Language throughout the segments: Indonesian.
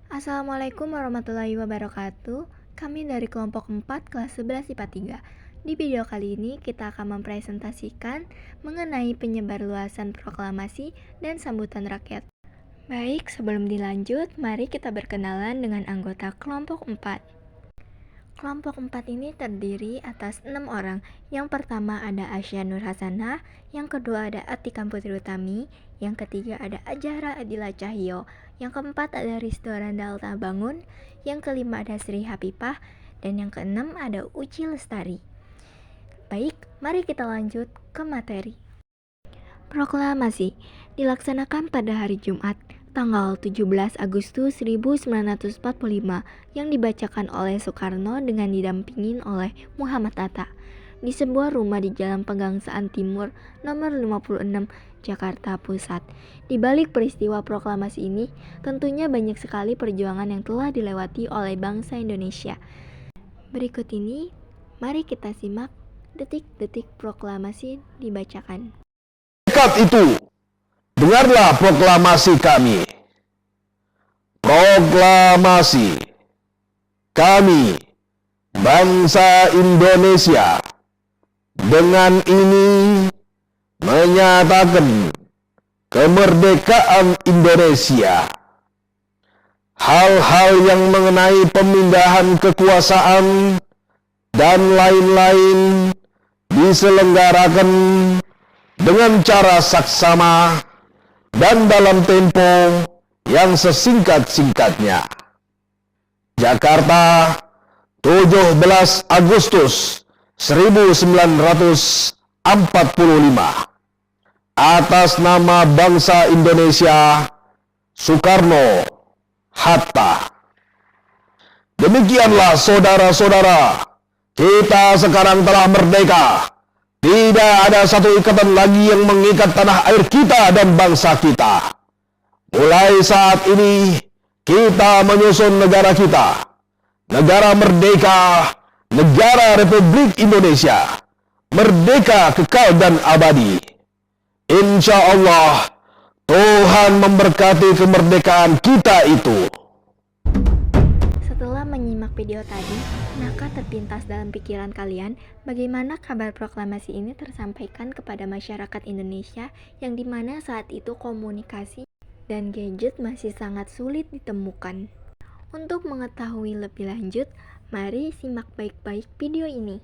Assalamualaikum warahmatullahi wabarakatuh. Kami dari kelompok 4 kelas 11 IPA 3. Di video kali ini kita akan mempresentasikan mengenai penyebarluasan proklamasi dan sambutan rakyat. Baik, sebelum dilanjut, mari kita berkenalan dengan anggota kelompok 4. Kelompok 4 ini terdiri atas 6 orang. Yang pertama ada Asya Nur Hasanah, yang kedua ada Atika Putri Utami, yang ketiga ada Ajahra Adila Cahyo, yang keempat ada Rizdo Randalta Bangun, yang kelima ada Sri Hapipah, dan yang keenam ada Uci Lestari. Baik, mari kita lanjut ke materi. Proklamasi dilaksanakan pada hari Jumat, tanggal 17 Agustus 1945 yang dibacakan oleh Soekarno dengan didampingin oleh Muhammad Hatta di sebuah rumah di Jalan Pegangsaan Timur nomor 56 Jakarta Pusat. Di balik peristiwa proklamasi ini, tentunya banyak sekali perjuangan yang telah dilewati oleh bangsa Indonesia. Berikut ini, mari kita simak detik-detik proklamasi dibacakan. Dekat itu, dengarlah proklamasi kami. Proklamasi kami, bangsa Indonesia, dengan ini menyatakan kemerdekaan Indonesia. Hal-hal yang mengenai pemindahan kekuasaan dan lain-lain diselenggarakan dengan cara saksama dan dalam tempo yang sesingkat-singkatnya. Jakarta, 17 Agustus 1945. Atas nama bangsa Indonesia, Soekarno Hatta. Demikianlah saudara-saudara, kita sekarang telah merdeka. Tidak ada satu ikatan lagi yang mengikat tanah air kita dan bangsa kita. Mulai saat ini, kita menyusun negara kita. Negara merdeka, negara Republik Indonesia. Merdeka kekal dan abadi. Insya Allah, Tuhan memberkati kemerdekaan kita itu. Setelah menyimak video tadi, maka terpintas dalam pikiran kalian bagaimana kabar proklamasi ini tersampaikan kepada masyarakat Indonesia yang dimana saat itu komunikasi dan gadget masih sangat sulit ditemukan. Untuk mengetahui lebih lanjut, mari simak baik-baik video ini.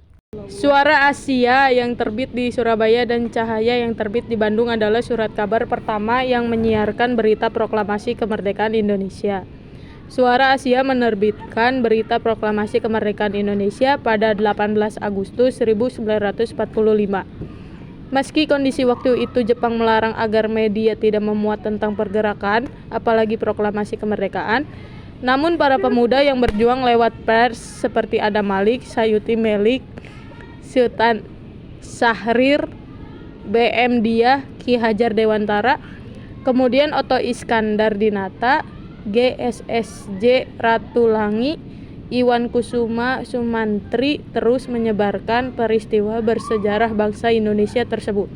Suara Asia yang terbit di Surabaya dan Cahaya yang terbit di Bandung adalah surat kabar pertama yang menyiarkan berita proklamasi kemerdekaan Indonesia. Suara Asia menerbitkan berita proklamasi kemerdekaan Indonesia pada 18 Agustus 1945. Meski kondisi waktu itu Jepang melarang agar media tidak memuat tentang pergerakan, apalagi proklamasi kemerdekaan, namun para pemuda yang berjuang lewat pers seperti Adam Malik, Sayuti Melik, Sultan Syahrir, BM Diah, Ki Hajar Dewantara, kemudian Oto Iskandar Dinata, GSSJ Ratulangi, Iwan Kusuma Sumantri terus menyebarkan peristiwa bersejarah bangsa Indonesia tersebut.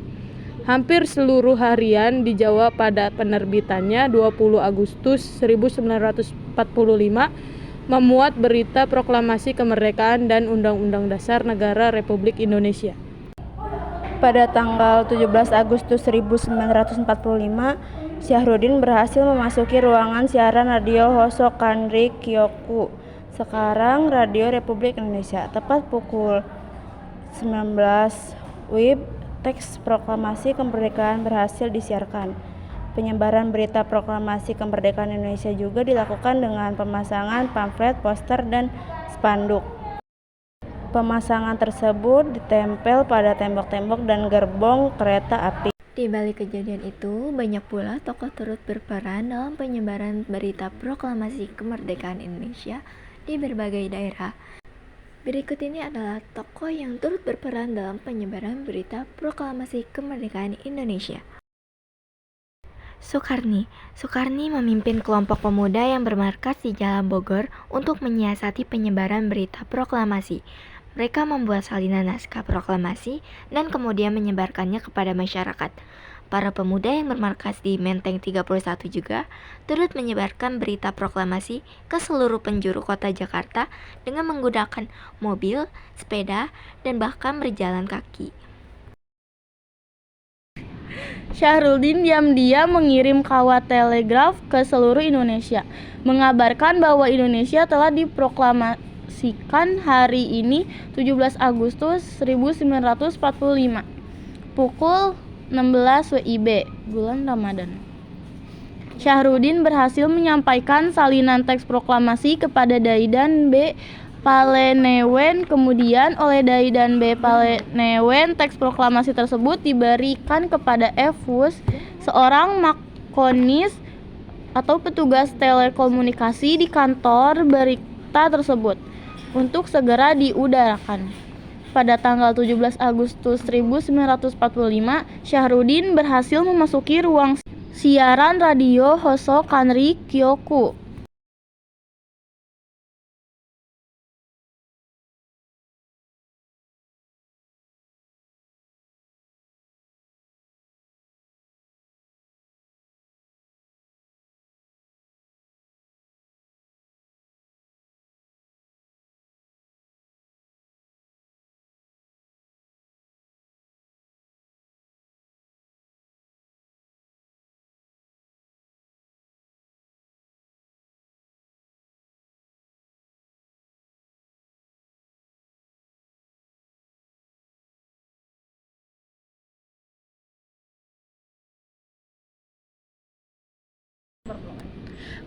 Hampir seluruh harian di Jawa pada penerbitannya 20 Agustus 1945 memuat berita proklamasi kemerdekaan dan Undang-Undang Dasar Negara Republik Indonesia. Pada tanggal 17 Agustus 1945, Syahrudin berhasil memasuki ruangan siaran radio Hosokanri Kyoku, sekarang Radio Republik Indonesia. Tepat pukul 19 WIB, teks proklamasi kemerdekaan berhasil disiarkan. Penyebaran berita proklamasi kemerdekaan Indonesia juga dilakukan dengan pemasangan pamflet, poster, dan spanduk. Pemasangan tersebut ditempel pada tembok-tembok dan gerbong kereta api. Di balik kejadian itu, banyak pula tokoh turut berperan dalam penyebaran berita proklamasi kemerdekaan Indonesia di berbagai daerah. Berikut ini adalah tokoh yang turut berperan dalam penyebaran berita proklamasi kemerdekaan Indonesia. Soekarni memimpin kelompok pemuda yang bermarkas di Jalan Bogor untuk menyiasati penyebaran berita proklamasi. Mereka membuat salinan naskah proklamasi dan kemudian menyebarkannya kepada masyarakat. Para pemuda yang bermarkas di Menteng 31 juga turut menyebarkan berita proklamasi ke seluruh penjuru kota Jakarta dengan menggunakan mobil, sepeda, dan bahkan berjalan kaki. Syahrudin diam-diam mengirim kawat telegraf ke seluruh Indonesia, mengabarkan bahwa Indonesia telah diproklamasikan hari ini 17 Agustus 1945 pukul 16 WIB, bulan Ramadan. Syahrudin berhasil menyampaikan salinan teks proklamasi kepada Daidan B. Palenewen. Kemudian oleh Daidan B. Palenewen, teks proklamasi tersebut diberikan kepada F. Wus, seorang makonis atau petugas telekomunikasi di kantor berita tersebut, untuk segera diudarakan. Pada tanggal 17 Agustus 1945, Syahrudin berhasil memasuki ruang siaran radio Hoso Kanri Kyoku.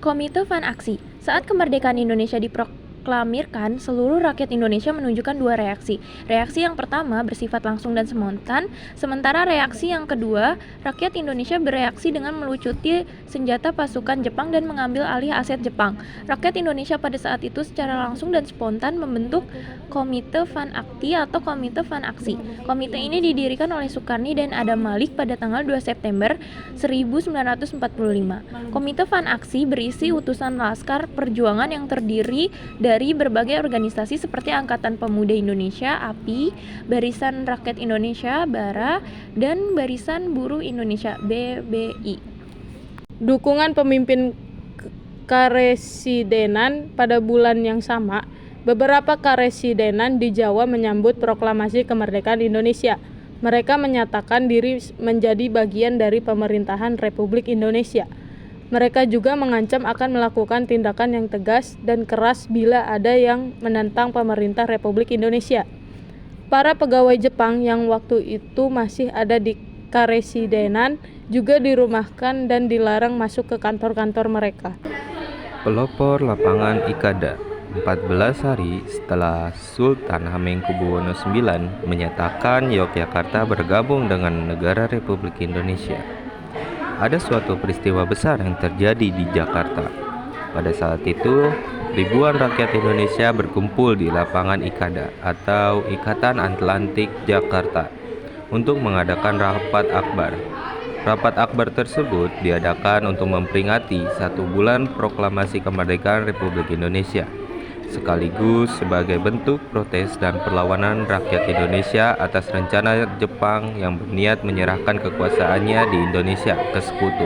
Komite Fan Aksi. Saat kemerdekaan Indonesia diproklamirkan, seluruh rakyat Indonesia menunjukkan dua reaksi. Reaksi yang pertama bersifat langsung dan spontan, sementara reaksi yang kedua, rakyat Indonesia bereaksi dengan melucuti senjata pasukan Jepang dan mengambil alih aset Jepang. Rakyat Indonesia pada saat itu secara langsung dan spontan membentuk Komite Fan Akti atau Komite Fan Aksi. Komite ini didirikan oleh Sukarni dan Adam Malik pada tanggal 2 September 1945. Komite Fan Aksi berisi utusan Laskar Perjuangan yang terdiri dari berbagai organisasi seperti Angkatan Pemuda Indonesia (API), Barisan Rakyat Indonesia (BARA), dan Barisan Buruh Indonesia (BBI). Dukungan pemimpin karesidenan. Pada bulan yang sama, beberapa karesidenan di Jawa menyambut proklamasi kemerdekaan Indonesia. Mereka menyatakan diri menjadi bagian dari pemerintahan Republik Indonesia. Mereka juga mengancam akan melakukan tindakan yang tegas dan keras bila ada yang menentang pemerintah Republik Indonesia. Para pegawai Jepang yang waktu itu masih ada di karesidenan juga dirumahkan dan dilarang masuk ke kantor-kantor mereka. Pelopor lapangan Ikada. 14 hari setelah Sultan Hamengkubuwono IX menyatakan Yogyakarta bergabung dengan negara Republik Indonesia, ada suatu peristiwa besar yang terjadi di Jakarta. Pada saat itu, ribuan rakyat Indonesia berkumpul di lapangan Ikada atau Ikatan Atlantik Jakarta untuk mengadakan rapat akbar. Rapat akbar tersebut diadakan untuk memperingati 1 bulan proklamasi kemerdekaan Republik Indonesia, sekaligus sebagai bentuk protes dan perlawanan rakyat Indonesia atas rencana Jepang yang berniat menyerahkan kekuasaannya di Indonesia ke sekutu,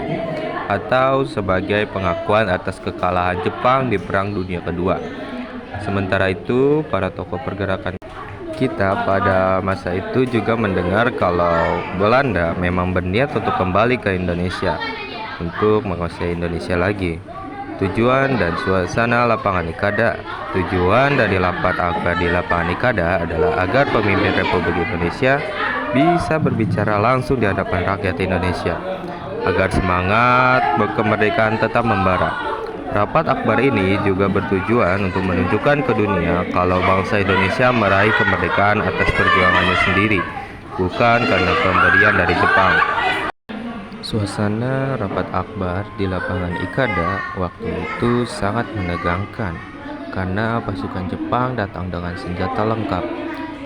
atau sebagai pengakuan atas kekalahan Jepang di Perang Dunia Kedua. Sementara itu, para tokoh pergerakan kita pada masa itu juga mendengar kalau Belanda memang berniat untuk kembali ke Indonesia untuk menguasai Indonesia lagi. Tujuan dan suasana lapangan Ikada. Tujuan dari rapat akbar di lapangan Ikada adalah agar pemimpin Republik Indonesia bisa berbicara langsung di hadapan rakyat Indonesia, agar semangat kemerdekaan tetap membara. Rapat akbar ini juga bertujuan untuk menunjukkan ke dunia kalau bangsa Indonesia meraih kemerdekaan atas perjuangannya sendiri, bukan karena pemberian dari Jepang. Suasana rapat akbar di lapangan Ikada waktu itu sangat menegangkan karena pasukan Jepang datang dengan senjata lengkap.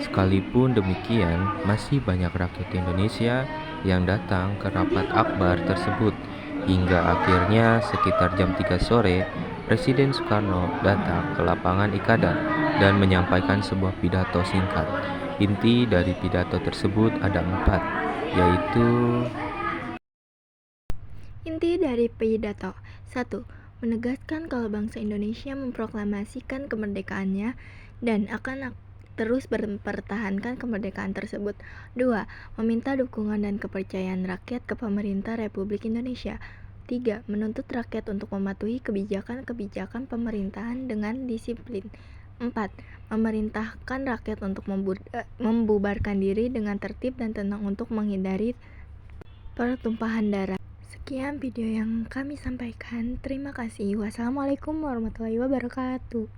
Sekalipun demikian, masih banyak rakyat Indonesia yang datang ke rapat akbar tersebut. Hingga akhirnya sekitar jam 3 sore, Presiden Soekarno datang ke lapangan Ikada dan menyampaikan sebuah pidato singkat. Inti dari pidato tersebut ada 4, yaitu dari pidato. 1. Menegaskan kalau bangsa Indonesia memproklamasikan kemerdekaannya dan akan terus mempertahankan kemerdekaan tersebut. 2. Meminta dukungan dan kepercayaan rakyat ke pemerintah Republik Indonesia. 3. Menuntut rakyat untuk mematuhi kebijakan-kebijakan pemerintahan dengan disiplin. 4. Memerintahkan rakyat untuk membubarkan diri dengan tertib dan tenang untuk menghindari pertumpahan darah. Sekian video yang kami sampaikan. Terima kasih. Wassalamualaikum warahmatullahi wabarakatuh.